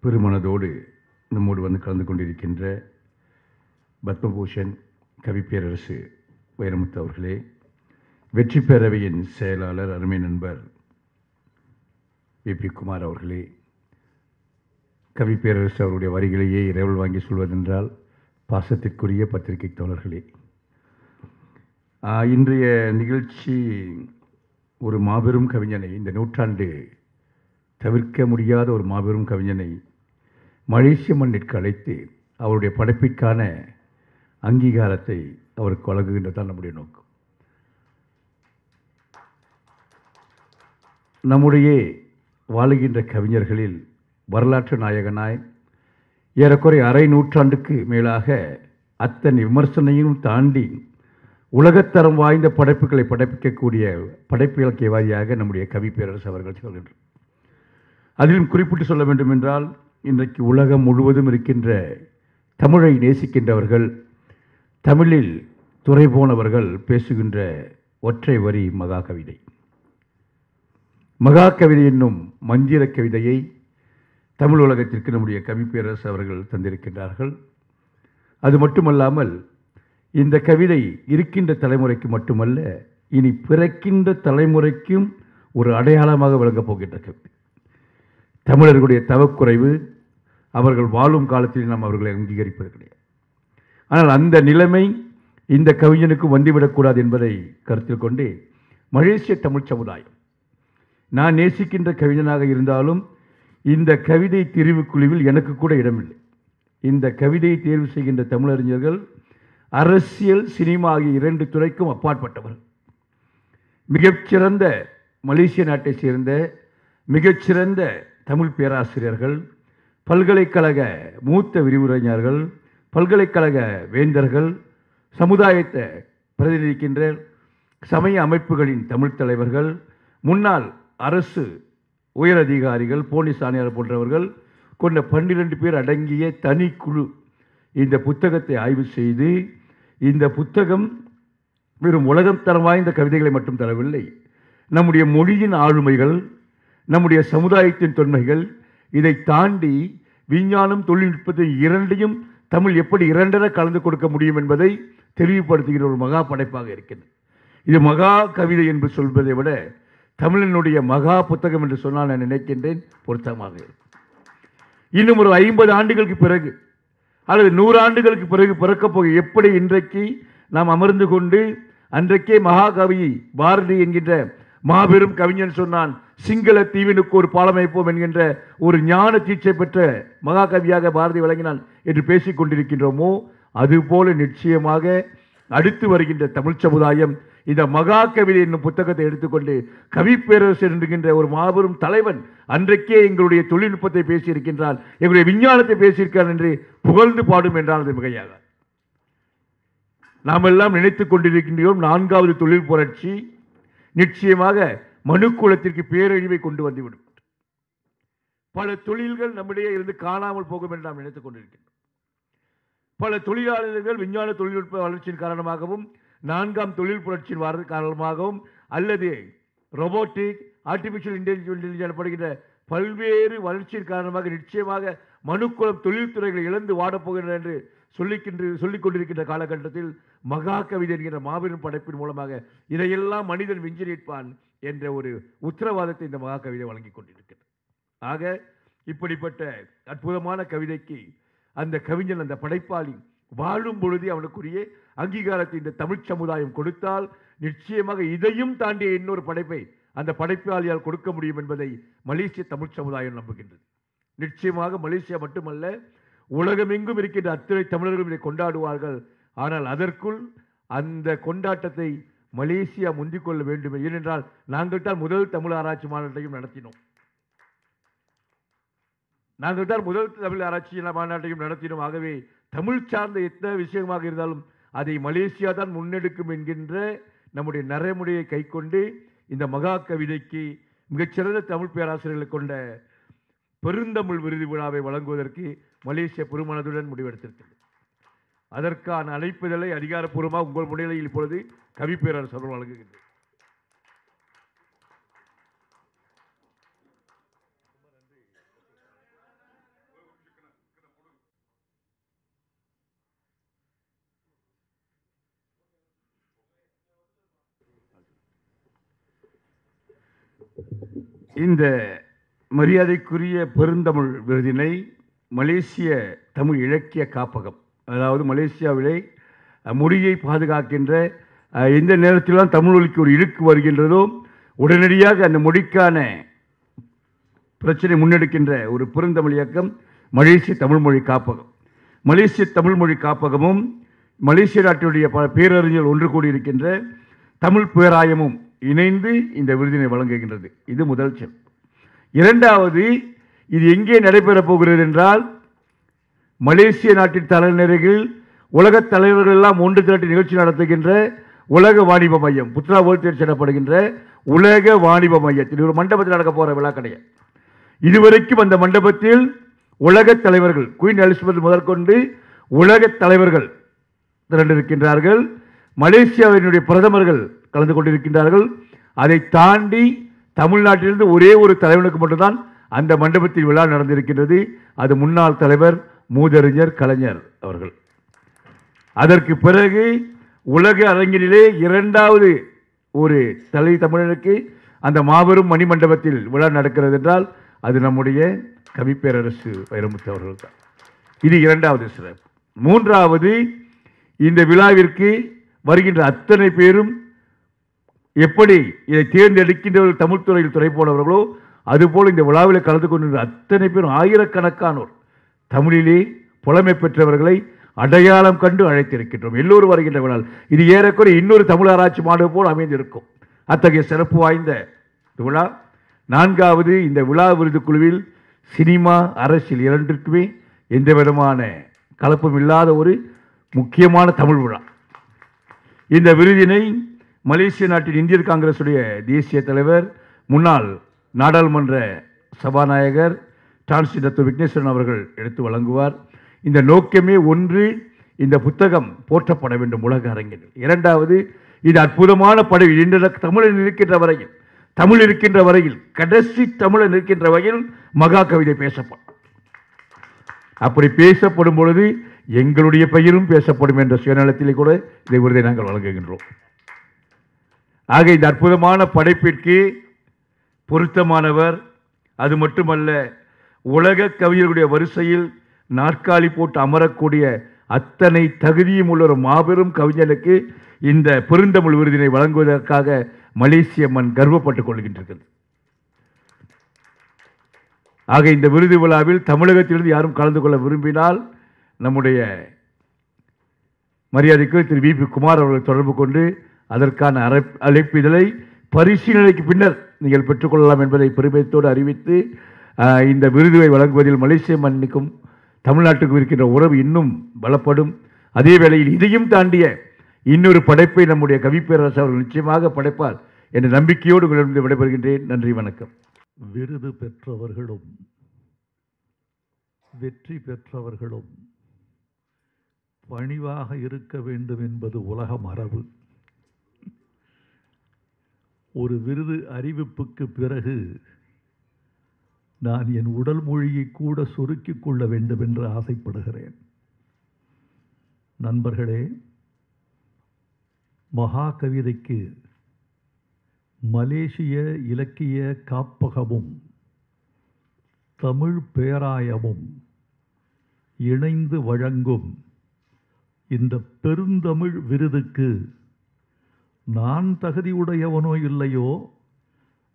பெருமனதோடு நம்மோடு வந்து கலந்து கொண்டிருக்கின்ற பத்மபூஷன் கவிப்பேரரசு வைரமுத்து அவர்களே, வெற்றி பேரவையின் செயலாளர் அருமை நண்பர் விபி குமார் அவர்களே, கவிப்பேரரசு அவருடைய வரிகளையே இரவல் வாங்கி சொல்வதென்றால் பாசத்திற்குரிய பத்திரிகை தோழர்களே, இன்றைய நிகழ்ச்சி ஒரு மாபெரும் கவிஞனை, இந்த நூற்றாண்டு தவிர்க்க முடியாத ஒரு மாபெரும் கவிஞனை மலேசிய மண்ணிற்கு அழைத்து அவருடைய படைப்பிற்கான அங்கீகாரத்தை அவருக்கு வழங்குகின்றதான் நம்முடைய நோக்கம். நம்முடைய வாழுகின்ற கவிஞர்களில் வரலாற்று நாயகனாய் ஏறக்குறை அரை நூற்றாண்டுக்கு மேலாக அத்தனை விமர்சனையும் தாண்டி உலகத்தரம் வாய்ந்த படைப்புகளை படைப்பிக்கக்கூடிய படைப்பு இலக்கிய வாரியாக நம்முடைய கவிப்பேரரசு அவர்கள் சொல்கின்றனர். அதிலும் குறிப்பிட்டு சொல்ல வேண்டும் என்றால், இன்றைக்கு உலகம் முழுவதும் இருக்கின்ற தமிழை நேசிக்கின்றவர்கள், தமிழில் துறை போனவர்கள் பேசுகின்ற ஒற்றை வரி மகாகவிதை. மகாகவிதை என்னும் மந்திர கவிதையை தமிழ் உலகத்திற்கு நம்முடைய கவிப்பேரரசு அவர்கள் தந்திருக்கின்றார்கள். அது மட்டுமல்லாமல் இந்த கவிதை இருக்கின்ற தலைமுறைக்கு மட்டுமல்ல, இனி பிறக்கின்ற தலைமுறைக்கும் ஒரு அடையாளமாக விளங்கப் போகின்ற கவிதை. தமிழர்களுடைய தவக்குறைவு, அவர்கள் வாழும் காலத்தில் நாம் அவர்களை அங்கீகரிப்பது கிடையாது. ஆனால் அந்த நிலைமை இந்த கவிஞனுக்கு வந்துவிடக்கூடாது என்பதை கருத்தில் கொண்டு மலேசிய தமிழ் சமுதாயம், நான் நேசிக்கின்ற கவிஞனாக இருந்தாலும் இந்த கவிதை தெரிவுக்குழுவில் எனக்கு கூட இடமில்லை. இந்த கவிதையை தேர்வு செய்கின்ற தமிழறிஞர்கள் அரசியல், சினிமா ஆகிய இரண்டு துறைக்கும் அப்பாற்பட்டவர்கள். மிகச்சிறந்த மலேசிய நாட்டை சேர்ந்த மிகச்சிறந்த தமிழ் பேராசிரியர்கள், பல்கலைக்கழக மூத்த விரிவுரைஞர்கள், பல்கலைக்கழக வேந்தர்கள், சமுதாயத்தை பிரதிநிதிக்கின்ற சமய அமைப்புகளின் தமிழ் தலைவர்கள், முன்னாள் அரசு உயரதிகாரிகள், போலீஸ் ஆணையர் போன்றவர்கள் கொண்ட 12 பேர் அடங்கிய தனிக்குழு இந்த புத்தகத்தை ஆய்வு செய்து, இந்த புத்தகம் வெறும் உலகம் தரம் வாய்ந்த கவிதைகளை மட்டும் தரவில்லை, நம்முடைய மொழியின் ஆளுமைகள், நம்முடைய சமுதாயத்தின் தொன்மைகள், இதை தாண்டி விஞ்ஞானம், தொழில்நுட்பத்தை இரண்டையும் தமிழ் எப்படி இரண்டென கலந்து கொடுக்க முடியும் என்பதை தெளிவுபடுத்துகிற ஒரு மகா படைப்பாக இருக்கிறது. இது மகா கவிதை என்று சொல்வதை விட தமிழனுடைய மகா புத்தகம் என்று சொன்னால் நான் நினைக்கின்றேன் பொருத்தமாக இருக்கும். இன்னும் ஒரு 50 ஆண்டுகளுக்கு பிறகு அல்லது 100 ஆண்டுகளுக்கு பிறகு பிறக்கப் போக எப்படி இன்றைக்கு நாம் அமர்ந்து கொண்டு அன்றைக்கே மகாகவி பாரதி என்கின்ற மாபெரும் கவிஞன் சொன்னான், சிங்கள தீவினுக்கு ஒரு பாலம் வைப்போம் என்கின்ற ஒரு ஞான தீட்சை பெற்ற மகாகவியாக பாரதி விளங்கினான் என்று பேசிக் கொண்டிருக்கின்றோமோ, அதுபோல நிச்சயமாக அடுத்து வருகின்ற தமிழ் சமுதாயம் இந்த மகாகவிதை என்னும் புத்தகத்தை எடுத்துக்கொண்டு கவிப்பேரரசு என்கின்ற ஒரு மாபெரும் தலைவன் அன்றைக்கே எங்களுடைய தொழில்நுட்பத்தை பேசியிருக்கின்றான், எங்களுடைய விஞ்ஞானத்தை பேசியிருக்கிறான் என்று புகழ்ந்து பாடும் என்றால் அது மிகையாக. நாம் எல்லாம் நினைத்துக் கொண்டிருக்கின்றோம் 4வது தொழில் புரட்சி நிச்சயமாக மனுக்குலத்திற்கு பேரழிவை கொண்டு வந்துவிடும். பல தொழில்கள் நம்மிடையே இருந்து காணாமல் போகும் என்று நாம் நினைத்துக் கொண்டிருக்கின்றோம். பல தொழிலாளர்கள் விஞ்ஞான தொழில்நுட்ப வளர்ச்சியின் காரணமாகவும், 4ஆம் தொழில் புரட்சியின் காரணமாகவும், அல்லது ரோபோட்டிக், ஆர்டிபிஷியல் இன்டெலிஜென்ஸ் எனப்படுகின்ற பல்வேறு வளர்ச்சியின் காரணமாக நிச்சயமாக மனுக்குலம் தொழில்துறைகளை இழந்து வாடப்போகின்றன என்று சொல்லிக் கொண்டிருக்கின்ற காலகட்டத்தில் மகாகவிதை என்கிற மாபெரும் படைப்பின் மூலமாக இதையெல்லாம் மனிதன் விஞ்சி நிற்பான் என்ற ஒரு உத்தரவாதத்தை இந்த மகாகவிதை வழங்கிக் கொண்டிருக்கிறது. ஆக இப்படிப்பட்ட அற்புதமான கவிதைக்கு அந்த கவிஞன், அந்த படைப்பாளி வாழும் பொழுதே அவனுக்குரிய அங்கீகாரத்தை இந்த தமிழ் சமுதாயம் கொடுத்தால் நிச்சயமாக இதையும் தாண்டிய இன்னொரு படைப்பை அந்த படைப்பாளியால் கொடுக்க முடியும் என்பதை மலேசிய தமிழ் சமுதாயம் நம்புகின்றது. நிச்சயமாக மலேசியா மட்டுமல்ல, உலகமெங்கும் இருக்கின்ற அத்தனை தமிழர்களும் இதை கொண்டாடுவார்கள். ஆனால் அதற்குள் அந்த கொண்டாட்டத்தை மலேசியா முந்திக்கொள்ள வேண்டும். ஏனென்றால் நாங்கள் தான் முதல் தமிழ் ஆராய்ச்சி மாநாட்டையும் நடத்தினோம். நாங்கள் தான் முதல் தமிழ் ஆராய்ச்சி மாநாட்டையும் நடத்தினோம். ஆகவே தமிழ் சார்ந்த எத்தனை விஷயமாக இருந்தாலும் அதை மலேசியா தான் முன்னெடுக்கும் என்கின்ற நம்முடைய நடைமுறையை கை கொண்டு இந்த மகா கவிதைக்கு மிகச்சிறந்த தமிழ் பேராசிரியர்களை கொண்ட பெருந்தமிழ் விருது விழாவை வழங்குவதற்கு மலேசிய பெருமனதுடன் முடிவெடுத்திருக்கிறது. அதற்கான அழைப்புதலை அதிகாரப்பூர்வமாக உங்கள் முன்னிலையில் இப்பொழுது கவிப்பேரரசு அவர்கள் வழங்குகின்றனர். இந்த மரியாதைக்குரிய பெருந்தமிழ் விருதினை மலேசிய தமிழ் இலக்கிய காப்பகம், அதாவது மலேசியாவிலே மொழியை பாதுகாக்கின்ற எந்த நேரத்திலும் தமிழ் மொழிக்கு ஒரு இழுக்கு வருகின்றதோ உடனடியாக அந்த மொழிக்கான பிரச்சனை முன்னெடுக்கின்ற ஒரு பெருந்தமிழ் இயக்கம் மலேசிய தமிழ்மொழி காப்பகம். மலேசிய தமிழ்மொழி காப்பகமும் மலேசிய நாட்டினுடைய பல பேரறிஞர்கள் ஒன்று கூடியிருக்கின்ற தமிழ் பேராயமும் இணைந்து இந்த விருதினை வழங்குகின்றது. இது முதல் சொல். இரண்டாவது, இது எங்கே நடைபெறப் போகிறது என்றால், மலேசிய நாட்டின் தலைநகரில் உலகத் தலைவர்கள் எல்லாம் ஒன்று திரட்டி நிகழ்ச்சி நடத்துகின்ற உலக வாணிப மையம், புத்ரா வேர்ல்ட் ட்ரேட் எனப்படுகின்ற உலக வாணிப மையத்தில் ஒரு மண்டபத்தில் நடக்க போகிற விழா கிடையாது. இதுவரைக்கும் அந்த மண்டபத்தில் உலகத் தலைவர்கள், குயின் எலிசபெத் முதற்கொண்டு உலகத் தலைவர்கள் திரண்டிருக்கின்றார்கள். மலேசியாவினுடைய பிரதமர்கள் கலந்து கொண்டிருக்கின்றார்கள். அதை தாண்டி தமிழ்நாட்டிலிருந்து ஒரே ஒரு தலைவனுக்கு மட்டும்தான் அந்த மண்டபத்தில் விழா நடந்திருக்கின்றது. அது முன்னாள் தலைவர் மூதறிஞர் கலைஞர் அவர்கள். அதற்கு பிறகு உலக அரங்கிலே இரண்டாவது ஒரு தலை தமிழனுக்கு அந்த மாபெரும் மணிமண்டபத்தில் விழா நடக்கிறது என்றால் அது நம்முடைய கவிப்பேரரசு வைரமுத்து அவர்கள் தான். இது இரண்டாவது சிறப்பு. மூன்றாவது, இந்த விழாவிற்கு வருகின்ற அத்தனை பேரும் எப்படி இதை தேர்ந்தெடுக்கின்றவர்கள் தமிழ்துறையில் துறை போனவர்களோ அதுபோல் இந்த விழாவில் கலந்து கொண்டிருந்த அத்தனை பேரும் ஆயிரக்கணக்கானோர் தமிழிலே புலமை பெற்றவர்களை அடையாளம் கண்டு அழைத்திருக்கின்றோம். எல்லோரும் வருகின்ற விழா இது ஏறக்குறைய இன்னொரு தமிழ் ஆராய்ச்சி மாநாடு போல் அமைந்திருக்கும். அத்தகைய சிறப்பு வாய்ந்த விழா. நான்காவது, இந்த விழா விருது குழுவில் சினிமா, அரசியல் இரண்டிற்குமே எந்த விதமான கலப்பும் இல்லாத ஒரு முக்கியமான தமிழ் விழா. இந்த விருதினை மலேசிய நாட்டின் இந்தியன் காங்கிரசுடைய தேசிய தலைவர், முன்னாள் நாடாளுமன்ற சபாநாயகர் டான்ஸ்ரீ விக்னேஸ்வரன் அவர்கள் எடுத்து வழங்குவார். இந்த நோக்கமே ஒன்று, இந்த புத்தகம் போற்றப்பட வேண்டும் உலக அரங்கில். இரண்டாவது, இது அற்புதமான படைப்பு. இன்று தமிழன் இருக்கின்ற வரையில், தமிழ் இருக்கின்ற வரையில், கடைசி தமிழன் இருக்கின்ற வகையில் மகா கவிதை பேசப்படும். அப்படி பேசப்படும் பொழுது எங்களுடைய பெயரும் பேசப்படும் என்ற சுயநலத்திலே கூட இதை விருதை நாங்கள் வழங்குகின்றோம். ஆக இந்த அற்புதமான படைப்பிற்கு பொருத்தமானவர். அது மட்டுமல்ல, உலக கவிஞர்களுடைய வரிசையில் நாற்காலி போட்டு அமரக்கூடிய அத்தனை தகுதியும் உள்ள ஒரு மாபெரும் கவிஞனுக்கு இந்த பெருந்தமிழ் விருதினை வழங்குவதற்காக மலேசிய மண் கர்வப்பட்டுக் கொள்கின்றது. ஆக இந்த விருது விழாவில் தமிழகத்திலிருந்து யாரும் கலந்து கொள்ள விரும்பினால் நம்முடைய மரியாதைக்கு திரு வி.பி. குமார் அவர்களை தொடர்பு கொண்டு அதற்கான அழைப்பிதழை பரிசீலனைக்கு பின்னர் நீங்கள் பெற்றுக்கொள்ளலாம் என்பதை பெருமிதத்தோடு அறிவித்து, இந்த விருதுவை வழங்குவதில் மலேசிய மண்ணுக்கும் தமிழ்நாட்டுக்கும் இருக்கின்ற உறவு இன்னும் பலப்படும். அதே வேளையில் இதையும் தாண்டிய இன்னொரு படைப்பை நம்முடைய கவிப்பேரரசு அவர்கள் நிச்சயமாக படைப்பார் என்ற நம்பிக்கையோடு உங்களிடம் விடைபெறுகின்றேன். நன்றி, வணக்கம். விருது பெற்றவர்களும் வெற்றி பெற்றவர்களும் பணிவாக இருக்க வேண்டும் என்பது உலக மரபு. ஒரு விருது அறிவிப்புக்கு பிறகு நான் என் உடல் மொழியை கூட சுருக்கிக் கொள்ள வேண்டும் என்று ஆசைப்படுகிறேன். நண்பர்களே, மகா கவிதைக்கு மலேசிய இலக்கிய காப்பகமும் தமிழ் பேராயமும் இணைந்து வழங்கும் இந்த பெருந்தமிழ் விருதுக்கு நான் தகுதியுடையவனோ இல்லையோ,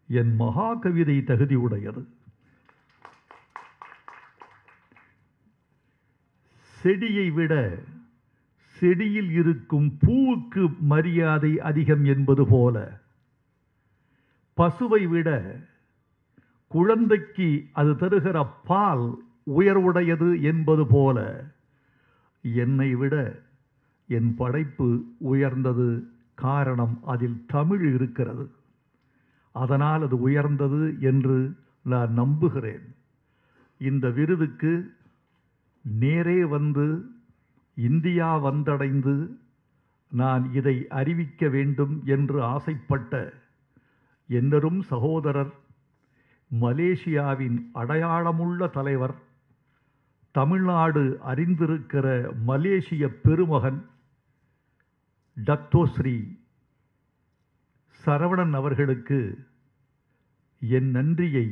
என் மகா கவிதை தகுதியுடையது. செடியை விட செடியில் இருக்கும் பூவுக்கு மரியாதை அதிகம் என்பது போல, பசுவை விட குழந்தைக்கு அது தருகிற பால் உயர்வுடையது என்பது போல, என்னை விட என் படைப்பு உயர்ந்தது. காரணம், அதில் தமிழ் இருக்கிறது. அதனால் அது உயர்ந்தது என்று நான் நம்புகிறேன். இந்த விருதுக்கு நேரே வந்து இந்தியா வந்தடைந்து நான் இதை அறிவிக்க வேண்டும் என்று ஆசைப்பட்ட என்னரும் சகோதரர், மலேசியாவின் அடையாளமுள்ள தலைவர், தமிழ்நாடு அறிந்திருக்கிற மலேசிய பெருமகன் டத்தோஸ்ரீ சரவணன் அவர்களுக்கு என் நன்றியை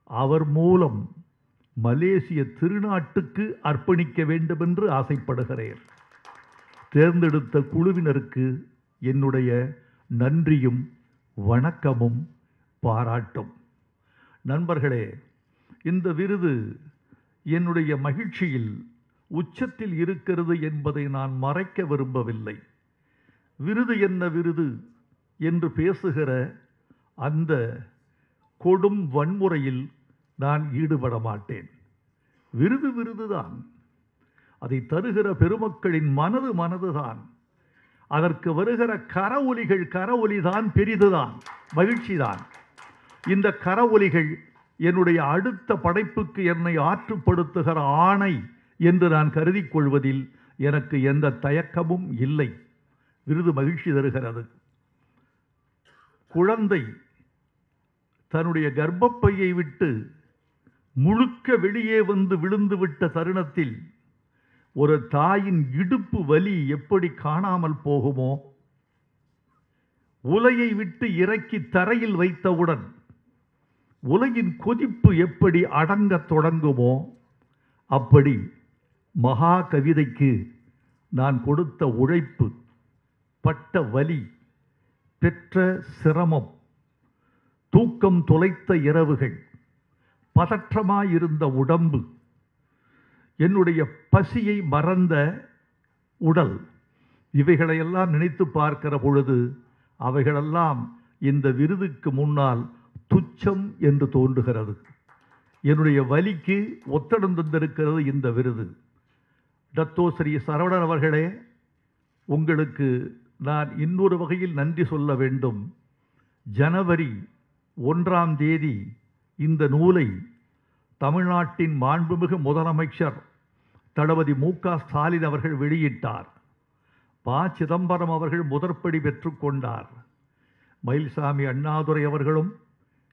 அவர் மூலம் மலேசிய திருநாட்டுக்கு அர்ப்பணிக்க வேண்டுமென்று ஆசைப்படுகிறேன். தேர்ந்தெடுத்த குழுவினருக்கு என்னுடைய நன்றியும் வணக்கமும் பாராட்டும். நண்பர்களே, இந்த விருது என்னுடைய மகிழ்ச்சியில் உச்சத்தில் இருக்கிறது என்பதை நான் மறைக்க விரும்பவில்லை. விருது என்ன விருது என்று பேசுகிற அந்த கொடும் வன்முறையில் நான் ஈடுபட மாட்டேன். விருது விருதுதான். அதை தருகிற பெருமக்களின் மனதுதான். அதற்கு வருகிற கரவொலிதான் பெரிதுதான், மகிழ்ச்சிதான். இந்த கரவொலிகள் என்னுடைய அடுத்த படைப்புக்கு என்னை ஆற்றுப்படுத்துகிற ஆணை என்று நான் கருதி கொள்வதில் எனக்கு எந்த தயக்கமும் இல்லை. விருது மகிழ்ச்சி தருகிறது. குழந்தை தன்னுடைய கர்ப்பப்பையை விட்டு முழுக்க வெளியே வந்து விழுந்து விட்ட தருணத்தில் ஒரு தாயின் இடுப்பு வலி எப்படி காணாமல் போகுமோ, உலையை விட்டு இறக்கி தரையில் வைத்தவுடன் உலகின் கொதிப்பு எப்படி அடங்கத் தொடங்குமோ, அப்படி மகா கவிதைக்கு நான் கொடுத்த உழைப்பு, பட்ட வலி, பெற்ற சிரமம், தூக்கம் தொலைத்த இரவுகள், பதற்றமாயிருந்த உடம்பு, என்னுடைய பசியை மறந்த உடல், இவைகளையெல்லாம் நினைத்து பார்க்கிற பொழுது அவைகளெல்லாம் இந்த விருதுக்கு முன்னால் துச்சம் என்று தோன்றுகிறது. என்னுடைய வலிக்கு ஒத்தடம் தந்திருக்கிறது இந்த விருது. டத்தோ ஸ்ரீ சரவணன் அவர்களே, உங்களுக்கு நான் இன்னொரு வகையில் நன்றி சொல்ல வேண்டும். ஜனவரி 1ஆம் தேதி இந்த நூலை தமிழ்நாட்டின் மாண்புமிகு முதலமைச்சர் தளபதி மு.க. ஸ்டாலின் அவர்கள் வெளியிட்டார். ப. சிதம்பரம் அவர்கள் முதற்படி பெற்றுக்கொண்டார். மயில்சாமி அண்ணாதுரை அவர்களும்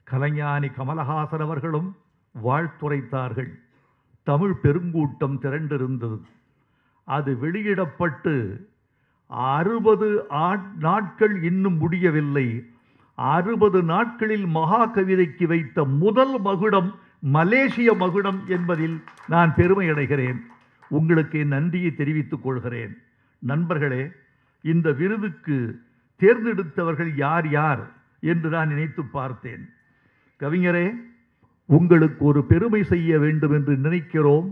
கலைஞானி கமலஹாசன் அவர்களும் வாழ்த்துரைத்தார்கள். தமிழ் பெருங்கூட்டம் திரண்டிருந்தது. அது வெளியிடப்பட்டு 60 நாட்கள் இன்னும் முடியவில்லை. 60 நாட்களில் மகா கவிதைக்கு வைத்த முதல் மகுடம் மலேசிய மகுடம் என்பதில் நான் பெருமை அடைகிறேன். உங்களுக்கு என் நன்றியை தெரிவித்துக் கொள்கிறேன். நண்பர்களே, இந்த விருதுக்கு தேர்ந்தெடுத்தவர்கள் யார் யார் என்று நான் நினைத்து பார்த்தேன். கவிஞரே, உங்களுக்கு ஒரு பெருமை செய்ய வேண்டும் என்று நினைக்கிறோம்.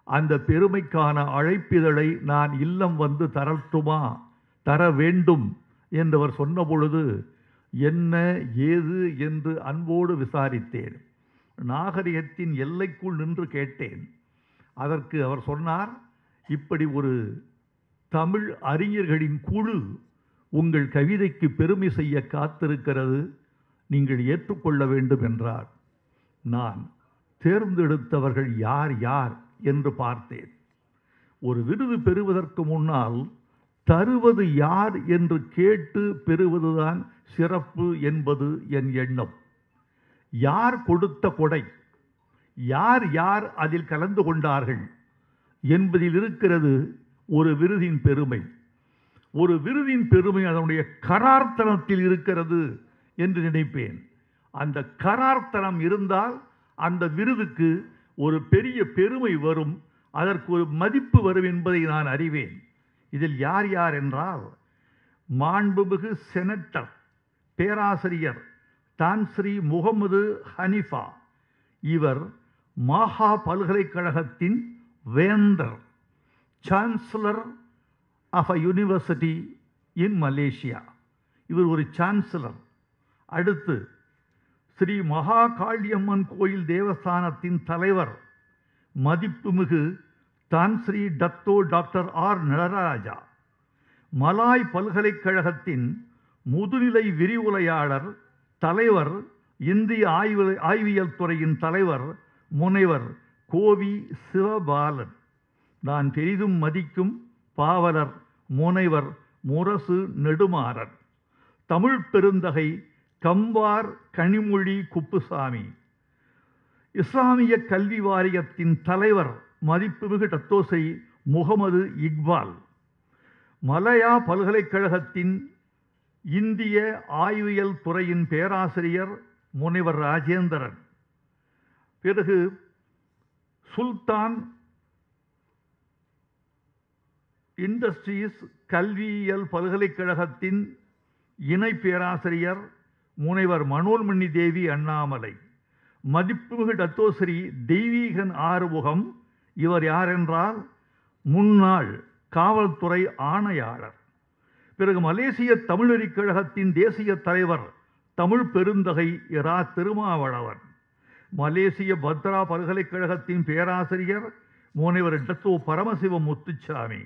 அந்த பெருமைக்கான அழைப்பிதழை நான் இல்லம் வந்து தர வேண்டும் என்றவர் சொன்ன பொழுது என்ன ஏது என்று அன்போடு விசாரித்தேன். நாகரிகத்தின் எல்லைக்குள் நின்று கேட்டேன். அதற்கு அவர் சொன்னார், இப்படி ஒரு தமிழ் அறிஞர்களின் குழு உங்கள் கவிதைக்கு பெருமை செய்ய காத்திருக்கிறது, நீங்கள் ஏற்றுக்கொள்ள வேண்டும் என்றார். நான் தேர்ந்தெடுத்தவர்கள் யார் யார் என்று பார்த்தேன். ஒரு விருது பெறுவதற்கு முன்னால் தருவது யார் என்று கேட்டு பெறுவதுதான் சிறப்பு என்பது என் எண்ணம். யார் கொடுத்த கொடை, யார் யார் அதில் கலந்து கொண்டார்கள் என்பதில் இருக்கிறது ஒரு விருதின் பெருமை. ஒரு விருதின் பெருமை அதனுடைய கரார்த்தனத்தில் இருக்கிறது என்று நினைப்பேன். அந்த கரார்த்தனம் இருந்தால் அந்த விருதுக்கு ஒரு பெரிய பெருமை வரும், அதற்கு ஒரு மதிப்பு வரும் என்பதை நான் அறிவேன். இதில் யார் யார் என்றால், மாண்புமிகு செனட்டர் பேராசிரியர் தான் ஸ்ரீ முகமது ஹனிஃபா, இவர் மாஹா பல்கலைக்கழகத்தின் வேந்தர், chancellor of a university in Malaysia. இவர் ஒரு சான்சலர். அடுத்து ஸ்ரீ மகா காளியம்மன் கோயில் தேவஸ்தானத்தின் தலைவர் மதிப்புமிகு தான் Sri Datuk doctor R Nataraja. Malay பல்கலைக்கழகத்தின் முதுநிலை விரிவுரையாளர், தலைவர், இந்திய ஆய்வியல் துறையின் தலைவர் முனைவர் கோவி சிவபாலன். நான் பெரிதும் மதிக்கும் பாவலர் முனைவர் முரசு நெடுமாறன். தமிழ் பெருந்தகை கம்பார் கனிமொழி குப்புசாமி. இஸ்லாமிய கல்வி வாரியத்தின் தலைவர் மதிப்புமிகு டத்தோசை முகமது இக்பால். மலாயா பல்கலைக்கழகத்தின் இந்திய ஆய்வியல் துறையின் பேராசிரியர் முனைவர் ராஜேந்திரன், பிறகு சுல்தான் இண்டஸ்ட்ரீஸ் கல்வியியல் பல்கலைக்கழகத்தின் இணை பேராசிரியர் முனைவர் மனோன்மணி தேவி அண்ணாமலை, மதிப்புமிகு டத்தோஸ்ரீ தெய்வீகன் ஆறுமுகம். இவர் யார் என்றால் முன்னாள் காவல்துறை ஆணையாளர். பிறகு மலேசிய தமிழறிக் கழகத்தின் தேசிய தலைவர் தமிழ் பெருந்தகை இரா திருமாவளவன், மலேசிய பத்ரா பல்கலைக்கழகத்தின் பேராசிரியர் முனைவர் டத்தோ பரமசிவம் முத்துச்சாமி,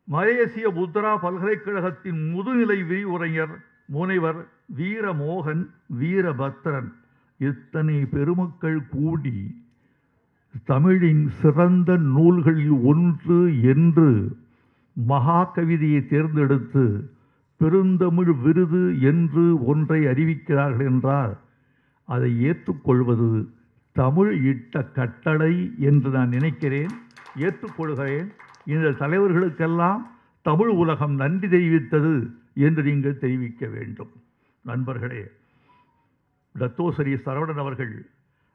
மலேசிய புத்ரா பல்கலைக்கழகத்தின் முதுநிலை விரிவுரைஞர் முனைவர் வீரமோகன் வீரபத்ரன். இத்தனை பெருமக்கள் கூடி தமிழின் சிறந்த நூல்களில் ஒன்று என்று மகா கவிதையை தேர்ந்தெடுத்து பெருந்தமிழ் விருது என்று ஒன்றை அறிவிக்கிறார்கள் என்றால் அதை ஏற்றுக்கொள்வது தமிழ் இட்ட கட்டளை என்று நான் நினைக்கிறேன், ஏற்றுக்கொள்கிறேன். இந்த தலைவர்களுக்கெல்லாம் தமிழ் உலகம் நன்றி தெரிவித்தது என்று நீங்கள் தெரிவிக்க வேண்டும். நண்பர்களே, டத்தோஸ்ரீ சரவணன் அவர்கள்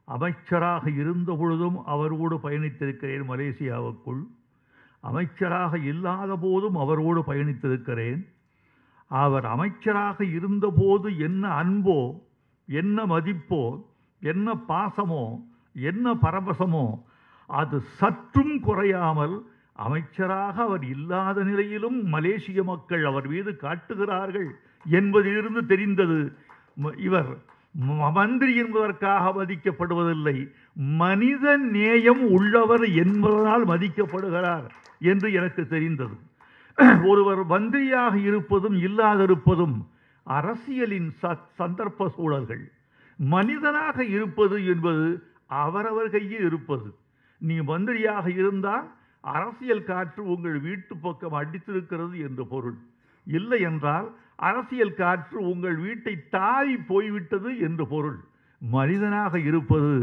அமைச்சராக இருந்த பொழுதும் அவரோடு பயணித்திருக்கிறேன். மலேசியாவுக்குள் அமைச்சராக இல்லாத போதும் அவரோடு பயணித்திருக்கிறேன். அவர் அமைச்சராக இருந்தபோது என்ன அன்போ, என்ன மதிப்போ, என்ன பாசமோ, என்ன பரவசமோ அது சற்றும் குறையாமல் அமைச்சராக அவர் இல்லாத நிலையிலும் மலேசிய மக்கள் அவர் மீது காட்டுகிறார்கள் என்பதிலிருந்து தெரிந்தது. இவர் மந்திரி என்பதற்காக மதிக்கப்படுவதில்லை, மனித நேயம் உள்ளவர் என்பதனால் மதிக்கப்படுகிறார் என்று எனக்கு தெரிந்தது. ஒருவர் மந்திரியாக இருப்பதும் இல்லாதிருப்பதும் அரசியலின் சந்தர்ப்ப சூழல்கள். மனிதனாக இருப்பது என்பது அவரவர் கையில் இருப்பது. நீ மந்திரியாக இருந்தால் அரசியல் காற்று உங்கள் வீட்டு பக்கம் அடித்திருக்கிறது என்று பொருள். இல்லை என்றால் அரசியல் காற்று உங்கள் வீட்டை தாவி போய்விட்டது என்று பொருள். மனிதனாக இருப்பது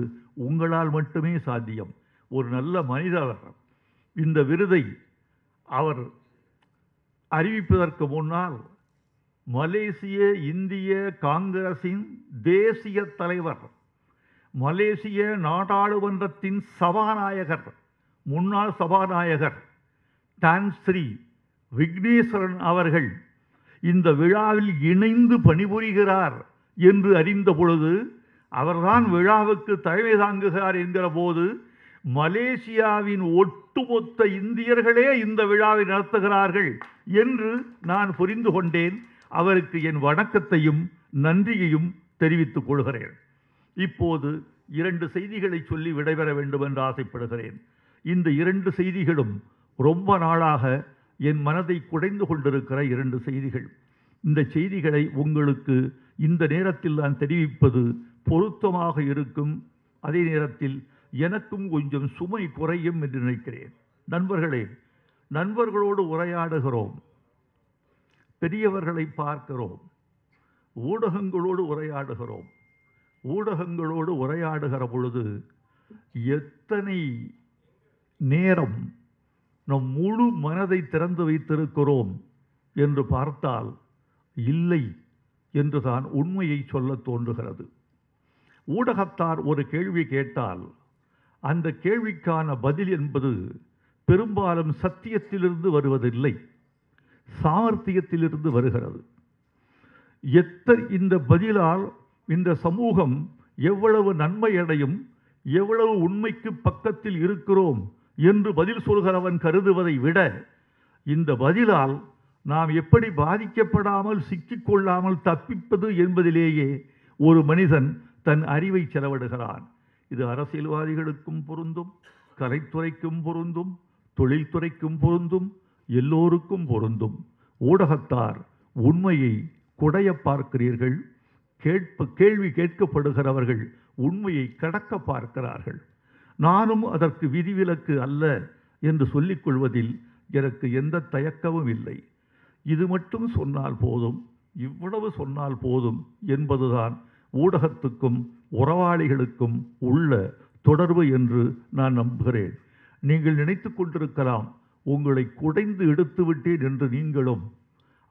உங்களால் மட்டுமே சாத்தியம். ஒரு நல்ல மனிதர் இந்த விருதை அவர் அறிவிப்பதற்கு முன்னால் மலேசிய இந்திய காங்கிரசின் தேசிய தலைவர், மலேசிய நாடாளுமன்றத்தின் சபாநாயகர், முன்னாள் சபாநாயகர் டான் ஸ்ரீ விக்னேஸ்வரன் அவர்கள் இந்த விழாவில் இணைந்து பணிபுரிகிறார் என்று அறிந்த பொழுது, அவர்தான் விழாவுக்கு தலைமை தாங்குகிறார் என்கிற போது, மலேசியாவின் ஒட்டுமொத்த இந்தியர்களே இந்த விழாவை நடத்துகிறார்கள் என்று நான் புரிந்து கொண்டேன். அவருக்கு என் வணக்கத்தையும் நன்றியையும் தெரிவித்துக் கொள்கிறேன். இப்போது 2 செய்திகளை சொல்லி விடைபெற வேண்டும் என்று ஆசைப்படுகிறேன். இந்த 2 செய்திகளும் ரொம்ப நாளாக என் மனதை குடைந்து கொண்டிருக்கிற 2 செய்திகள். இந்த செய்திகளை உங்களுக்கு இந்த நேரத்தில் நான் தெரிவிப்பது பொருத்தமாக இருக்கும். அதே நேரத்தில் எனக்கும் கொஞ்சம் சுமை குறையும் என்று நினைக்கிறேன். நண்பர்களே, நண்பர்களோடு உரையாடுகிறோம், பெரியவர்களை பார்க்கிறோம், ஊடகங்களோடு உரையாடுகிறோம். ஊடகங்களோடு உரையாடுகிற பொழுது எத்தனை நேரம் நம் முழு மனதை திறந்து வைத்திருக்கிறோம் என்று பார்த்தால் இல்லை என்றுதான் உண்மையை சொல்ல தோன்றுகிறது. ஊடகத்தார் ஒரு கேள்வி கேட்டால் அந்த கேள்விக்கான பதில் என்பது பெரும்பாலும் சத்தியத்திலிருந்து வருவதில்லை, சாமர்த்தியத்திலிருந்து வருகிறது. இந்த பதிலால் இந்த சமூகம் எவ்வளவு நன்மை அடையும், எவ்வளவு உண்மைக்கு பக்கத்தில் இருக்கிறோம் என்று பதில் சொல்கிறவன் கருதுவதை விட, இந்த பதிலால் நாம் எப்படி பாதிக்கப்படாமல் சிக்கிக்கொள்ளாமல் தப்பிப்பது என்பதிலேயே ஒரு மனிதன் தன் அறிவை செலவிடுகிறான். இது அரசியல்வாதிகளுக்கும் பொருந்தும், கலைத்துறைக்கும் பொருந்தும், தொழில்துறைக்கும் பொருந்தும், எல்லோருக்கும் பொருந்தும். ஊடகத்தார் உண்மையை குடைய பார்க்கிறீர்கள், கேள்வி கேட்கப்படுகிறவர்கள் உண்மையை கடக்க பார்க்கிறார்கள். நானும் அதற்கு விதிவிலக்கு அல்ல என்று சொல்லிக் கொள்வதில் எனக்கு எந்த தயக்கமும் இல்லை. இது மட்டும் சொன்னால் போதும், இவ்வளவு சொன்னால் போதும் என்பதுதான் ஊடகத்துக்கும் உறவாளிகளுக்கும் உள்ள தொடர்பு என்று நான் நம்புகிறேன். நீங்கள் நினைத்து கொண்டிருக்கலாம், உங்களை குடைந்து எடுத்து விட்டேன் என்று நீங்களும்,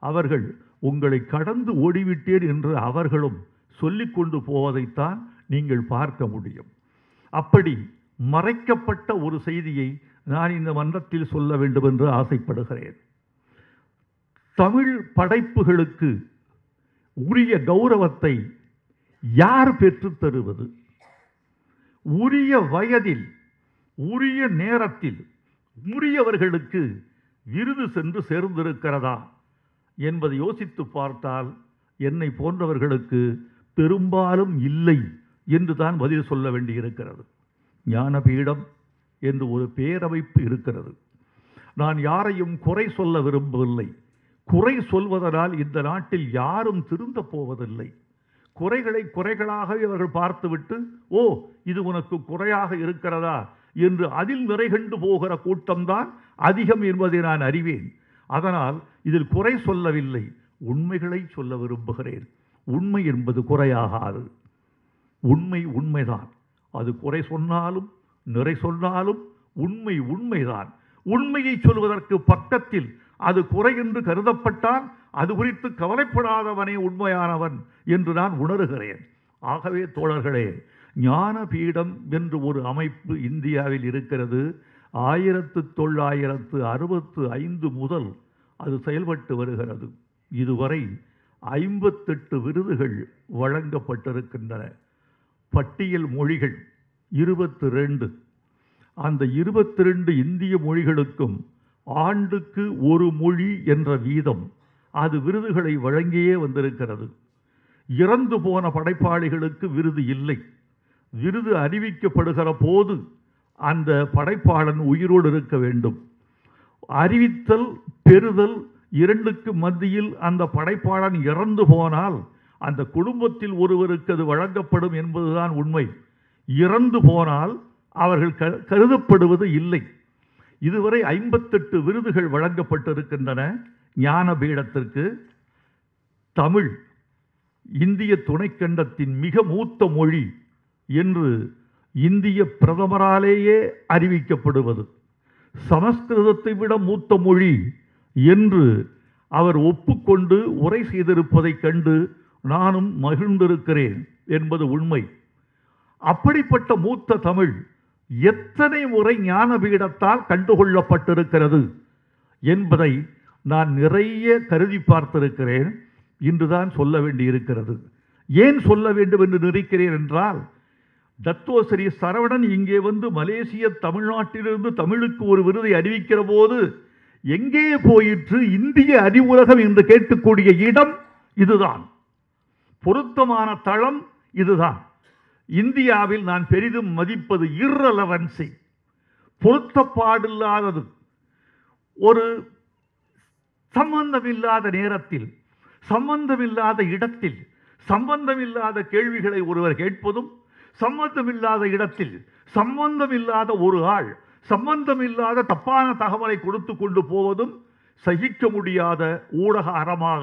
அவர்கள் உங்களை கடந்து ஓடிவிட்டேன் என்று அவர்களும் சொல்லிக் கொண்டு போவதைத்தான் நீங்கள் பார்க்க முடியும். அப்படி மறைக்கப்பட்ட ஒரு செய்தியை நான் இந்த மன்றத்தில் சொல்ல வேண்டும் என்று ஆசைப்படுகிறேன். தமிழ் படைப்புகளுக்கு உரிய கௌரவத்தை யார் பெற்றுத் தருவது? உரிய வயதில், உரிய நேரத்தில் உரியவர்களுக்கு விருது சென்று சேர்ந்திருக்கிறதா என்பதை யோசித்து பார்த்தால் என்னை போன்றவர்களுக்கு பெரும்பாலும் இல்லை என்று தான் பதில் சொல்ல வேண்டியிருக்கிறது. ஞானபீடம் என்று ஒரு பேரமைப்பு இருக்கிறது. நான் யாரையும் குறை சொல்ல விரும்பவில்லை. குறை சொல்வதனால் இந்த நாட்டில் யாரும் திருந்தப் போவதில்லை. குறைகளை குறைகளாகவே அவர்கள் பார்த்துவிட்டு, ஓ இது உனக்கு குறையாக இருக்கிறதா என்று அதில் நிறைகண்டு போகிற கூட்டம்தான் அதிகம் என்பதை நான் அறிவேன். அதனால் இதில் குறை சொல்லவில்லை, உண்மைகளை சொல்ல விரும்புகிறேன். உண்மை என்பது குறையாகாது. உண்மை உண்மைதான். அது குறை சொன்னாலும் நிறை சொன்னாலும் உண்மை உண்மைதான். உண்மையை சொல்வதற்கு பக்கத்தில் அது குறை என்று கருதப்பட்டால் அது குறித்து கவலைப்படாதவனே உண்மையானவன் என்று நான் உணர்கிறேன். ஆகவே தோழர்களே, ஞானபீடம் என்று ஒரு அமைப்பு இந்தியாவில் இருக்கிறது. 1965 முதல் அது செயல்பட்டு வருகிறது. இதுவரை 58 விருதுகள் வழங்கப்பட்டிருக்கின்றன. பட்டியல் மொழிகள் 22. அந்த 22 இந்திய மொழிகளுக்கும் ஆண்டுக்கு ஒரு மொழி என்ற வீதம் அது விருதுகளை வழங்கியே வந்திருக்கிறது. இறந்து போன படைப்பாளிகளுக்கு விருது இல்லை. விருது அறிவிக்கப்படுகிற போது அந்த படைப்பாளன் உயிரோடு இருக்க வேண்டும். அறிவித்தல் பெறுதல் இரண்டுக்கு மத்தியில் அந்த படைப்பாளன் இறந்து போனால் அந்த குடும்பத்தில் ஒருவருக்கு அது வழங்கப்படும் என்பதுதான் உண்மை. இறந்து போனால் அவர்கள் கருதப்படுவது இல்லை. இதுவரை 58 விருதுகள் வழங்கப்பட்டிருக்கின்றன ஞானபீடத்திற்கு. தமிழ் இந்திய துணைக்கண்டத்தின் மிக மூத்த மொழி என்று இந்திய பிரதமராலேயே அறிவிக்கப்படுவது, சமஸ்கிருதத்தை விட மூத்த மொழி என்று அவர் ஒப்புக்கொண்டு உரை செய்திருப்பதைக் கண்டு நானும் மகிழ்ந்திருக்கிறேன் என்பது உண்மை. அப்படிப்பட்ட மூத்த தமிழ் எத்தனை முறை ஞானபீடத்தால் கண்டுகொள்ளப்பட்டிருக்கிறது என்பதை நான் நிறைய கருதி பார்த்திருக்கிறேன். இன்றுதான் சொல்ல வேண்டியிருக்கிறது. ஏன் சொல்ல வேண்டும் என்று நினைக்கிறேன் என்றால், தத்தோஸ்ரீ சரவணன் இங்கே வந்து மலேசிய தமிழ்நாட்டிலிருந்து தமிழுக்கு ஒரு விருதை அறிவிக்கிற போது எங்கே போயிற்று இந்திய அறிவுலகம் என்று கேட்கக்கூடிய இடம் இதுதான். பொருத்தமான தளம் இதுதான். இந்தியாவில் நான் பெரிதும் மதிப்பது irrelevancy, பொருத்தப்பாடில்லாதது. ஒரு சம்பந்தமில்லாத நேரத்தில், சம்பந்தமில்லாத இடத்தில், சம்பந்தமில்லாத கேள்விகளை ஒருவர் கேட்பதும், சம்பந்தமில்லாத இடத்தில் சம்பந்தமில்லாத ஒரு ஆள் சம்பந்தமில்லாத தப்பான தகவலை கொடுத்து கொண்டு போவதும் சகிக்க முடியாத ஊடக அறமாக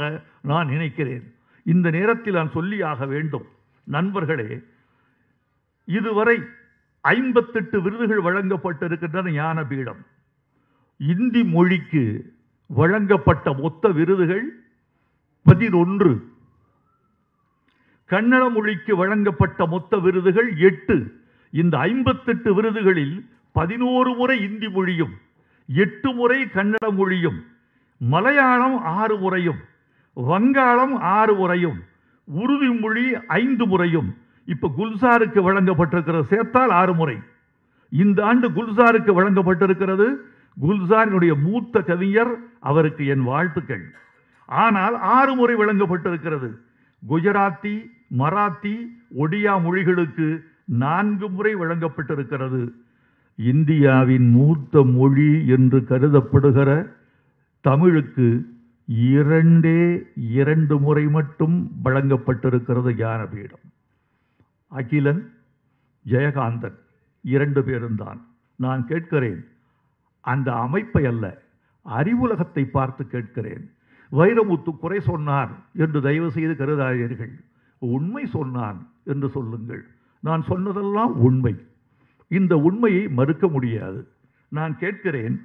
நான் நினைக்கிறேன். இந்த நேரத்தில் நான் சொல்லியாக வேண்டும். நண்பர்களே, இதுவரை 58 விருதுகள் வழங்கப்பட்டிருக்கின்றன ஞானபீடம். இந்தி மொழிக்கு வழங்கப்பட்ட மொத்த விருதுகள் 11. கன்னட மொழிக்கு வழங்கப்பட்ட மொத்த விருதுகள் 8. இந்த 58 விருதுகளில் 11 முறை இந்தி மொழியும் 8 முறை கன்னட மொழியும், மலையாளம் 6 முறையும், வங்காளம் 6 முறையும், உருது மொழி 5 முறையும், இப்ப குல்சாருக்கு வழங்கப்பட்டிருக்கிறது சேர்த்தால் 6 முறை. இந்த ஆண்டு குல்சாருக்கு வழங்கப்பட்டிருக்கிறது. குல்சாரினுடைய மூத்த கவிஞர், அவருக்கு என் வாழ்த்துக்கள். ஆனால் 6 முறை வழங்கப்பட்டிருக்கிறது. குஜராத்தி, மராத்தி, ஒடியா மொழிகளுக்கு 4 முறை வழங்கப்பட்டிருக்கிறது. இந்தியாவின் மூத்த மொழி என்று கருதப்படுகிற தமிழுக்கு 2 முறை மட்டும் வழங்கப்பட்டிருக்கிறது ஞானபீடம். அகிலன், ஜெயகாந்தன் 2 பேரும் தான். நான் கேட்கிறேன், அந்த அமைப்பை அல்ல, அறிவுலகத்தை பார்த்து கேட்கிறேன். வைரமுத்து குறை சொன்னார் என்று தயவு செய்து கருதாதீர்கள். உண்மை சொன்னான் என்று சொல்லுங்கள். நான் சொன்னதெல்லாம் உண்மை. இந்த உண்மையை மறுக்க முடியாது. நான் கேட்கிறேன்,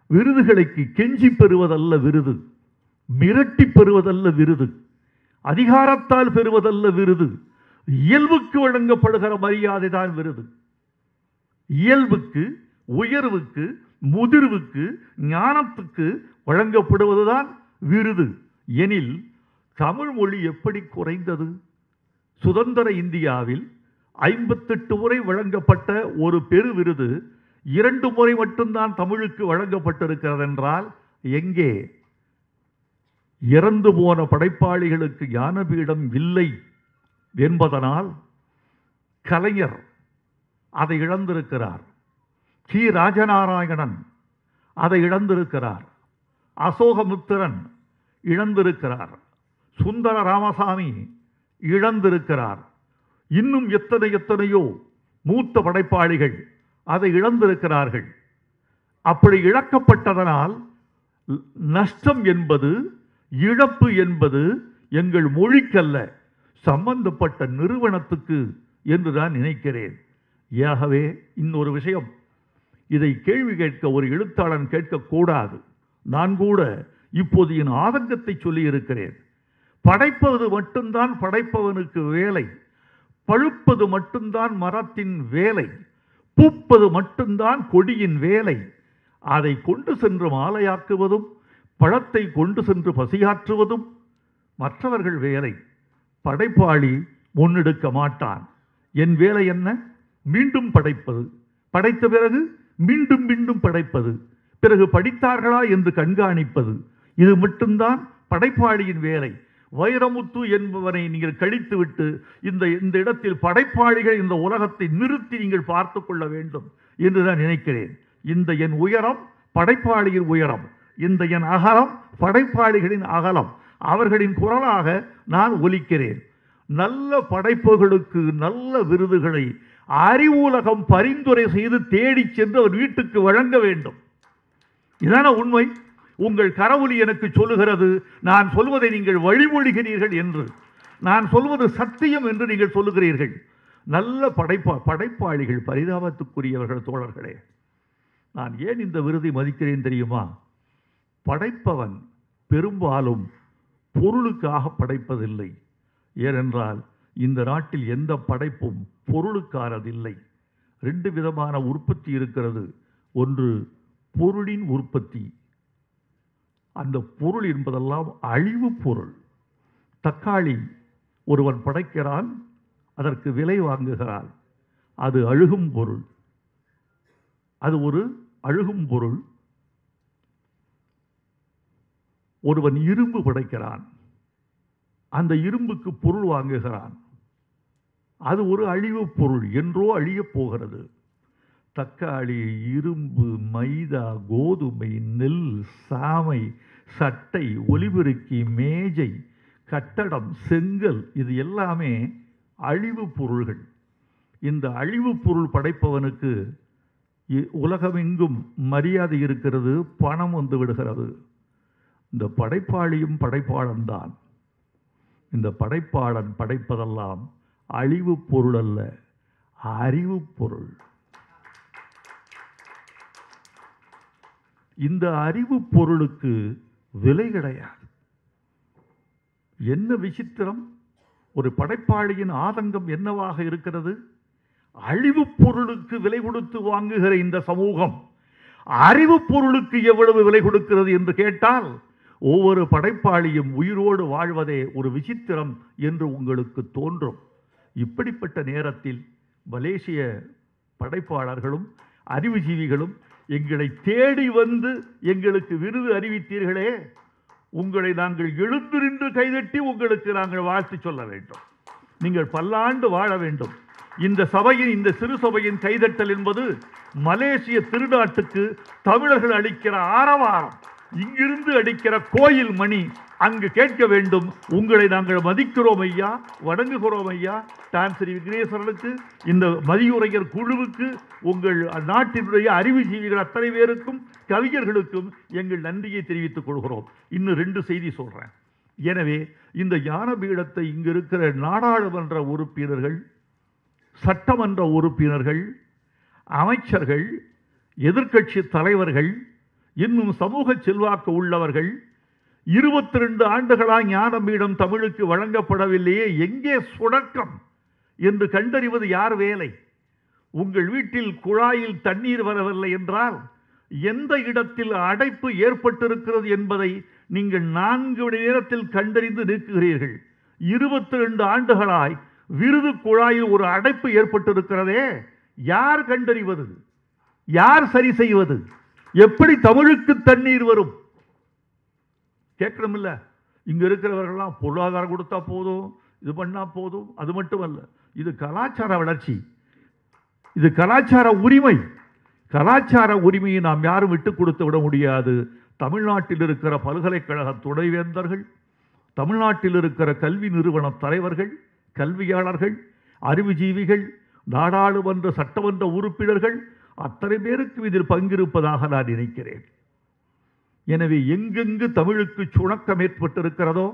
விருதுகளுக்கு கெஞ்சி பெறுவதல்ல விருது, மிரட்டி பெறுவதல்ல விருது, அதிகாரத்தால் பெறுவதல்ல விருது, இயல்புக்கு வழங்கப்படுகிற மரியாதை தான் விருது. இயல்புக்கு, உயர்வுக்கு, முதிர்வுக்கு, ஞானத்துக்கு வழங்கப்படுவதுதான் விருது. எனில் தமிழ் மொழி எப்படி குறைந்தது? சுதந்திர இந்தியாவில் 58 முறை வழங்கப்பட்ட ஒரு பெரு விருது 2 முறை மட்டும்தான் தமிழுக்கு வழங்கப்பட்டிருக்கிறது என்றால் எங்கே? இறந்து போன படைப்பாளிகளுக்கு ஞானபீடம் இல்லை என்பதனால் கலைஞர் அதை இழந்திருக்கிறார். கி. ராஜநாராயணன் அதை இழந்திருக்கிறார். அசோகமுத்திரன் இழந்திருக்கிறார். சுந்தர ராமசாமி இழந்திருக்கிறார். இன்னும் எத்தனையோ மூத்த படைப்பாளிகள் அதை இழந்திருக்கிறார்கள். அப்படி இழக்கப்பட்டதனால் நஷ்டம் என்பது, இழப்பு என்பது எங்கள் மொழிக்கல்ல, சம்பந்தப்பட்ட நிறுவனத்துக்கு என்று நான் நினைக்கிறேன். ஆகவே இன்னொரு விஷயம், இதை கேள்வி கேட்க ஒரு எழுத்தாளன் கேட்கக்கூடாது. நான் கூட இப்போது என் ஆதங்கத்தை சொல்லி இருக்கிறேன். படைப்பது மட்டும்தான் படைப்பவனுக்கு வேலை, பழுப்பது மட்டும்தான் மரத்தின் வேலை, பூப்பது மட்டும்தான் கொடியின் வேலை. அதை கொண்டு சென்று மாலையாக்குவதும் பழத்தை கொண்டு சென்று பசியாற்றுவதும் மற்றவர்கள் வேலை. படைப்பாளி முன்னெடுக்க மாட்டான். என் வேலை என்ன? மீண்டும் படைப்பது, படைத்த பிறகு மீண்டும் மீண்டும் படைப்பது, பிறகு படித்தார்களா என்று கண்காணிப்பது. இது மட்டும்தான் படைப்பாளியின் வேலை. வைரமுத்து என்பவனை நீங்கள் கழித்துவிட்டு இந்த இடத்தில் படைப்பாளிகள் இந்த உலகத்தை நிறுத்தி நீங்கள் பார்த்து கொள்ள வேண்டும் என்று நான் நினைக்கிறேன். இந்த என் உயரம் படைப்பாளியின் உயரம், இந்த என் அகலம் படைப்பாளிகளின் அகலம். அவர்களின் குரலாக நான் ஒலிக்கிறேன். நல்ல படைப்புகளுக்கு நல்ல விருதுகளை அறிவுலகம் பரிந்துரை செய்து தேடி சென்று அவர் வீட்டுக்கு வழங்க வேண்டும். இதான உண்மை. உங்கள் கரவொலி எனக்கு சொல்லுகிறது, நான் சொல்வதை நீங்கள் வழிமொழிகிறீர்கள் என்று. நான் சொல்வது சத்தியம் என்று நீங்கள் சொல்லுகிறீர்கள். நல்ல படைப்பாளிகள் பரிதாபத்துக்குரியவர்கள் தோழர்களே. நான் ஏன் இந்த விருதை மதிக்கிறேன் தெரியுமா? படைப்பவன் பெரும்பாலும் பொருளுக்காக படைப்பதில்லை. ஏனென்றால் இந்த நாட்டில் எந்த படைப்பும் பொருளுக்கானதில்லை. 2 விதமான உற்பத்தி இருக்கிறது. ஒன்று பொருளின் உற்பத்தி. அந்த பொருள் என்பதெல்லாம் அழிவு பொருள். தக்காளி ஒருவன் படைக்கிறான், அதற்கு விலை வாங்குகிறான், அது அழுகும் பொருள். அது ஒரு அழுகும் பொருள். ஒருவன் இரும்பு படைக்கிறான், அந்த இரும்புக்கு பொருள் வாங்குகிறான், அது ஒரு அழிவு பொருள், என்றோ அழியப் போகிறது. தக்காளி, இரும்பு, மைதா, கோதுமை, நெல், சாமை, சட்டை, ஒலிபெருக்கி, மேஜை, கட்டடம், செங்கல், இது எல்லாமே அழிவு பொருள்கள். இந்த அழிவு பொருள் படைப்பவனுக்கு உலகமெங்கும் மரியாதை இருக்கிறது, பணம் வந்து விடுகிறது. இந்த படைப்பாளியும் படைப்பாளன் தான். இந்த படைப்பாளன் படைப்பதெல்லாம் அழிவு பொருள் அல்ல, அறிவு பொருள். இந்த அறிவு பொருளுக்கு விலை கிடையாது. என்ன விசித்திரம்! ஒரு படைப்பாளியின் ஆதங்கம் என்னவாக இருக்கிறது? அழிவு பொருளுக்கு விலை கொடுத்து வாங்குகிற இந்த சமூகம் அறிவு பொருளுக்கு எவ்வளவு விலை கொடுக்கிறது என்று கேட்டால், ஒவ்வொரு படைப்பாளியும் உயிரோடு வாழ்வதே ஒரு விசித்திரம் என்று உங்களுக்கு தோன்றும். இப்படிப்பட்ட நேரத்தில் மலேசிய படைப்பாளர்களும் அறிவுஜீவிகளும் எங்களை தேடி வந்து எங்களுக்கு விருது அறிவித்தீர்களே, உங்களை நாங்கள் எழுந்து நின்று கைதட்டி உங்களுக்கு நாங்கள் வாழ்த்து சொல்ல வேண்டும். நீங்கள் பல்லாண்டு வாழ வேண்டும். இந்த சபையின், இந்த சிறு சபையின் கைதட்டல் என்பது மலேசிய திருநாட்டுக்கு தமிழர்கள் அளிக்கிற ஆரவாரம். இங்கிருந்து அடிக்கிற கோயில் மணி அங்கு கேட்க வேண்டும். உங்களை நாங்கள் மதிக்கிறோம் ஐயா, வணங்குகிறோம் ஐயா. டான்சரி விக்னேஸ்வரனுக்கு, இந்த மதியுரையர் குழுவுக்கு, உங்கள் நாட்டினுடைய அறிவுஜீவிகள் அத்தனை பேருக்கும், கவிஞர்களுக்கும் எங்கள் நன்றியை தெரிவித்துக் கொள்கிறோம். இன்னும் 2 செய்தி சொல்றேன். எனவே இந்த ஞானபீடத்தை இங்கு இருக்கிற நாடாளுமன்ற உறுப்பினர்கள், சட்டமன்ற உறுப்பினர்கள், அமைச்சர்கள், எதிர்க்கட்சி தலைவர்கள், இன்னும் சமூக செல்வாக்கு உள்ளவர்கள் 22 ஆண்டுகளாக ஞானபீடம் தமிழுக்கு வழங்கப்படவில்லையே, எங்கே சுணக்கம்? என்று கண்டறிவது யார் வேலை? உங்கள் வீட்டில் குழாயில் தண்ணீர் வரவில்லை என்றால் எந்த இடத்தில் அடைப்பு ஏற்பட்டிருக்கிறது என்பதை நீங்கள் 4 மணி நேரத்தில் கண்டறிந்து நீக்குகிறீர்கள். 22 ஆண்டுகளாய் விருது குழாயில் ஒரு அடைப்பு ஏற்பட்டிருக்கிறதே, யார் கண்டறிவது? யார் சரி செய்வது? எப்படி தமிழுக்கு தண்ணீர் வரும்? கேட்கணும் இல்ல? இங்க இருக்கிறவர்கள்லாம் பொருளாதாரம் கொடுத்தா போதும், இது பண்ணா போதும். அது மட்டுமல்ல, இது கலாச்சார வளர்ச்சி, இது கலாச்சார உரிமை. கலாச்சார உரிமையை நாம் யாரும் விட்டுக் கொடுத்து விட முடியாது. தமிழ்நாட்டில் இருக்கிற பல்கலைக்கழக துணைவேந்தர்கள், தமிழ்நாட்டில் இருக்கிற கல்வி நிறுவன தலைவர்கள், கல்வியாளர்கள், அறிவுஜீவிகள், நாடாளுமன்ற சட்டமன்ற உறுப்பினர்கள் அத்தனை பேருக்கு இதில் பங்கிருப்பதாக நான் நினைக்கிறேன். எனவே எங்கெங்கு தமிழுக்கு சுணக்கம் ஏற்பட்டிருக்கிறதோ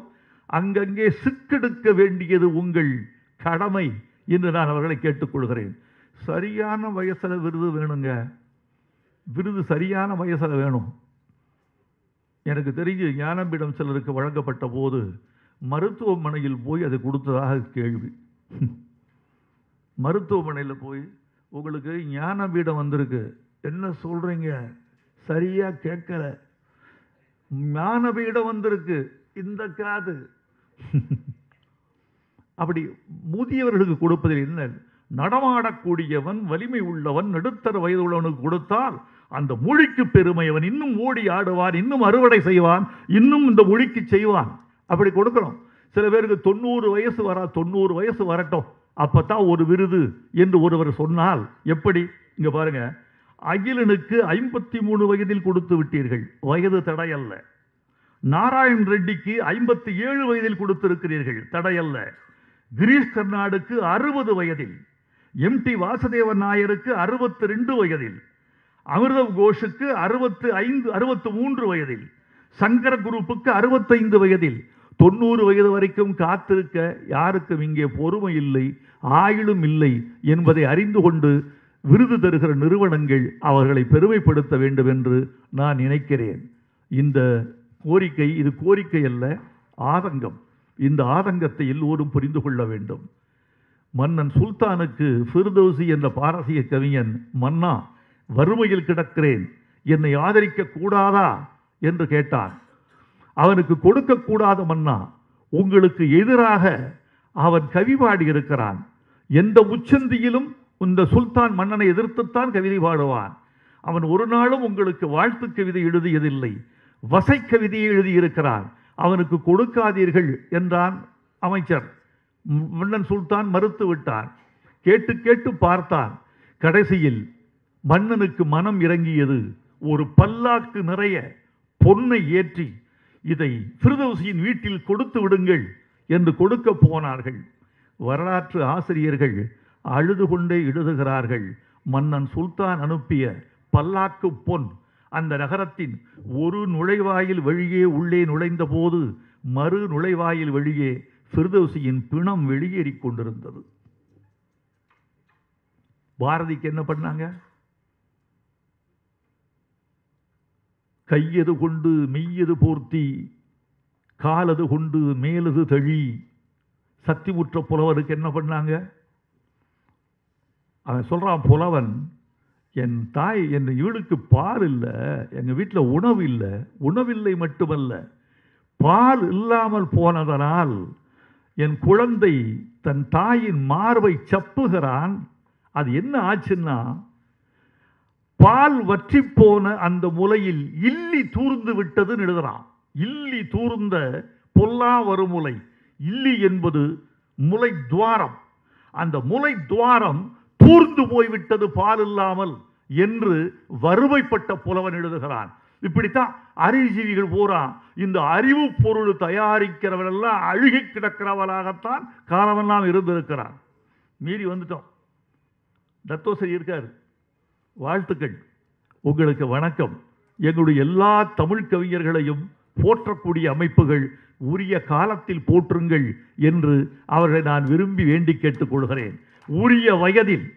அங்கங்கே சிக்கெடுக்க வேண்டியது உங்கள் கடமை என்று நான் அவர்களை கேட்டுக்கொள்கிறேன். சரியான வயசில் விருது வேணுங்க, விருது சரியான வயசில் வேணும். எனக்கு தெரிஞ்சு ஞானபீடம் சிலருக்கு வழங்கப்பட்ட போது மருத்துவமனையில் போய் அதை கொடுத்ததாக கேள்வி. மருத்துவமனையில் போய் உங்களுக்கு ஞானபீடம் வந்திருக்கு, என்ன சொல்றீங்க? சரியா கேட்கல. ஞானபீடம் வந்திருக்கு, இந்த காது. அப்படி முதியவர்களுக்கு கொடுப்பதில் என்ன? நடமாடக்கூடியவன், வலிமை உள்ளவன், நடுத்தர வயது உள்ளவனுக்கு கொடுத்தால் அந்த மொழிக்கு பெருமை. அவன் இன்னும் ஓடி ஆடுவான், இன்னும் அறுவடை செய்வான், இன்னும் இந்த மொழிக்கு செய்வான். அப்படி கொடுக்கணும். சில பேருக்கு 90 வயசு 90 வயசு வரட்டும், அப்பதான் ஒரு விருது என்று ஒருவர் சொன்னால் எப்படி? இங்க பாருங்க, அகிலனுக்கு 53 வயதில் கொடுத்து விட்டீர்கள், வயது தடையல்ல. நாராயண் ரெட்டிக்கு 57 வயதில் கொடுத்திருக்கிறீர்கள், தடையல்ல. கிரீஷ் கர்நாடுக்கு 60 வயதில், MT வாசுதேவன் நாயருக்கு 62 வயதில், அமிர்தம் கோஷுக்கு 63 வயதில், சங்கர குரூப்புக்கு 65 வயதில். 90 வயது வரைக்கும் காத்திருக்க யாருக்கும் இங்கே பொறுமை இல்லை, ஆயுளும் இல்லை என்பதை அறிந்து கொண்டு விருது தருகிற நிறுவனங்கள் அவர்களை பெருமைப்படுத்த வேண்டும் என்று நான் நினைக்கிறேன். இந்த கோரிக்கை, இது கோரிக்கை அல்ல, ஆதங்கம். இந்த ஆதங்கத்தை எல்லோரும் புரிந்து கொள்ள வேண்டும். மன்னன் சுல்தானுக்கு ஃபிர்தௌசி என்ற பாரசீக கவிஞன், மன்னா வறுமையில் கிடக்கிறேன், என்னை ஆதரிக்க கூடாதா என்று கேட்டான். அவனுக்கு கொடுக்கக்கூடாத மன்னா, உங்களுக்கு எதிராக அவன் கவி பாடி இருக்கிறான். எந்த உச்சந்தியிலும் இந்த சுல்தான் மன்னனை எதிர்த்துத்தான் கவிதை பாடுவான். அவன் ஒரு நாளும் உங்களுக்கு வாழ்த்து கவிதை எழுதியதில்லை, வசை கவிதையை எழுதியிருக்கிறான். அவனுக்கு கொடுக்காதீர்கள் என்றான் அமைச்சர். மன்னன் சுல்தான் மறுத்து விட்டான். கேட்டு கேட்டு பார்த்தான். கடைசியில் மன்னனுக்கு மனம் இறங்கியது. ஒரு பல்லாக்கு நிறைய பொன்னை ஏற்றி இதை ஃபிர்தௌசியின் வீட்டில் கொடுத்து விடுங்கள் என்று கொடுக்க போனார்கள். வரலாற்று ஆசிரியர்கள் அழுது கொண்டே எழுதுகிறார்கள், மன்னன் சுல்தான் அனுப்பிய பல்லாக்கு பொன் அந்த நகரத்தின் ஒரு நுழைவாயில் வழியே உள்ளே நுழைந்த போது மறு நுழைவாயில் வழியே ஃபிர்தௌசியின் பிணம் வெளியேறிக் கொண்டிருந்தது. பாரதிக்கு என்ன பண்ணாங்க? கையது கொண்டு மெய்யது போர்த்தி, காலது கொண்டு மேலது தழி. சத்திமுற்ற புலவருக்கு என்ன பண்ணாங்க? அவன் சொல்றான், புலவன், என் தாய் என் இவளுக்கு பால் இல்லை, எங்கள் வீட்டில் உணவு இல்லை, உணவில்லை மட்டுமல்ல, பால் இல்லாமல் போனதனால் என் குழந்தை தன் தாயின் மார்பை சப்புகிறான். அது என்ன ஆச்சுன்னா, பால் வற்றி போன அந்த முலையில் இல்லி தூர்ந்து விட்டது எழுதுறான். இல்லி தூர்ந்த பொல்லா வருமுலை. இல்லி என்பது முலை துவாரம். அந்த முலை துவாரம் தூர்ந்து போய்விட்டது பால் இல்லாமல் என்று வறுமைப்பட்ட புலவன் எழுதுகிறான். இப்படித்தான் அறிவுஜீவிகள் பூரா இந்த அறிவு பொருள் தயாரிக்கிறவரெல்லாம் அழுகி கிடக்கிறவளாகத்தான் காலமெல்லாம் இருந்திருக்கிறான். மீறி வந்துட்டோம். தத்தோசரி இருக்கார். வாழ்த்துக்கள், உங்களுக்கு வணக்கம். எங்களுடைய எல்லா தமிழ் கவிஞர்களையும் போற்றக்கூடிய அமைப்புகள் உரிய காலத்தில் போற்றுங்கள் என்று அவர்களை நான் விரும்பி வேண்டி கேட்டுக்கொள்கிறேன். உரிய வயதில்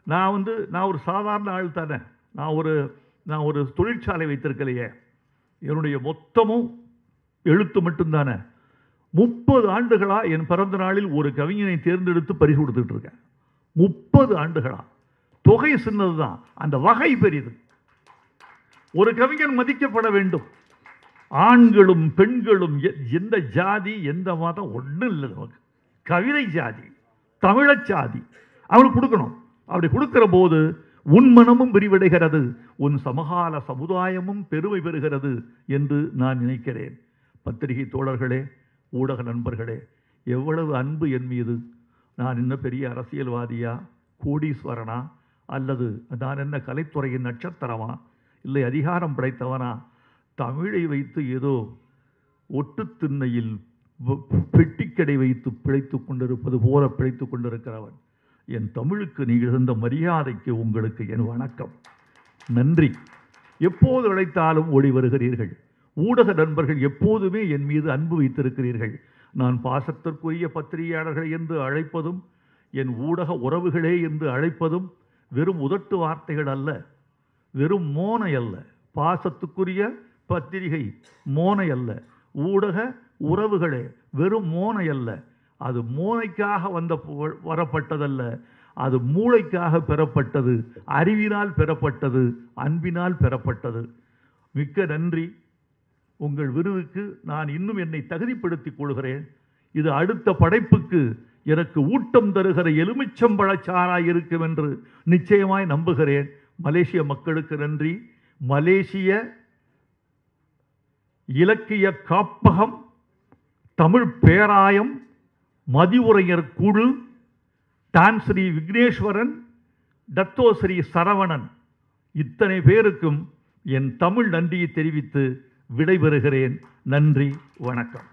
நான் ஒரு சாதாரண ஆள் தானே. நான் ஒரு தொழிற்சாலை வைத்திருக்கலையே, என்னுடைய மொத்தமும் எழுத்து மட்டும்தானே. 30 ஆண்டுகளா என் பிறந்த நாளில் ஒரு கவிஞனை தேர்ந்தெடுத்து பரிசு கொடுத்துட்டு இருக்கேன். 30 ஆண்டுகளா. தொகை சின்னதுதான், அந்த வகை பெரிது. ஒரு கவிஞன் மதிக்கப்பட வேண்டும். ஆண்களும் பெண்களும் எந்த ஜாதி எந்த மதம் ஒன்றும் இல்லை. நமக்கு கவிதை ஜாதி, தமிழச் ஜாதி அவனுக்கு கொடுக்கணும். அப்படி கொடுக்கிற போது உன் மனமும் விரிவடைகிறது, உன் சமகால சமுதாயமும் பெருமை பெறுகிறது என்று நான் நினைக்கிறேன். பத்திரிகை தோழர்களே, ஊடக நண்பர்களே, எவ்வளவு அன்பு என் மீது. நான் என்ன பெரிய அரசியல்வாதியா, கோடீஸ்வரனா, அல்லது நான் என்ன கலைத்துறையின் நட்சத்திரமா, இல்லை அதிகாரம் படைத்தவனா? தமிழை வைத்து ஏதோ ஒட்டு திண்ணையில் பெட்டிக்கடை வைத்து பிழைத்து கொண்டிருப்பது போல பிழைத்து கொண்டிருக்கிறவன். என் தமிழுக்கு நீங்கள் இருந்த மரியாதைக்கு உங்களுக்கு என் வணக்கம், நன்றி. எப்போது அழைத்தாலும் ஓடி வருகிறீர்கள். ஊடக நண்பர்கள் எப்போதுமே என் மீது அன்பு வைத்திருக்கிறீர்கள். நான் பாசத்திற்குரிய பத்திரிகையாளர்கள் என்று அழைப்பதும், என் ஊடக உறவுகளே என்று அழைப்பதும் வெறும் உதட்டு வார்த்தைகள் அல்ல, வெறும் மோனை அல்ல. பாசத்துக்குரிய பத்திரிகை மோனை அல்ல, ஊடக உறவுகளே வெறும் மோனை அல்ல. அது மோனைக்காக வரப்பட்டதல்ல, அது மூளைக்காக பெறப்பட்டது, அறிவினால் பெறப்பட்டது, அன்பினால் பெறப்பட்டது. மிக்க நன்றி. உங்கள் விருதுக்கு நான் இன்னும் என்னை தகுதிப்படுத்திக் கொள்கிறேன். இது அடுத்த படைப்புக்கு எனக்கு ஊட்டம் தருகிற எலுமிச்சம்பழச்சாராய் இருக்கும் என்று நிச்சயமாய் நம்புகிறேன். மலேசிய மக்களுக்கு நன்றி. மலேசிய இலக்கிய காப்பகம், தமிழ் பேராயம், மதிவுரையர் குழு, டான் ஸ்ரீ விக்னேஸ்வரன், டத்தோ ஸ்ரீ சரவணன், இத்தனை பேருக்கும் என் தமிழ் நன்றியை தெரிவித்து விடைபெறுகிறேன். நன்றி, வணக்கம்.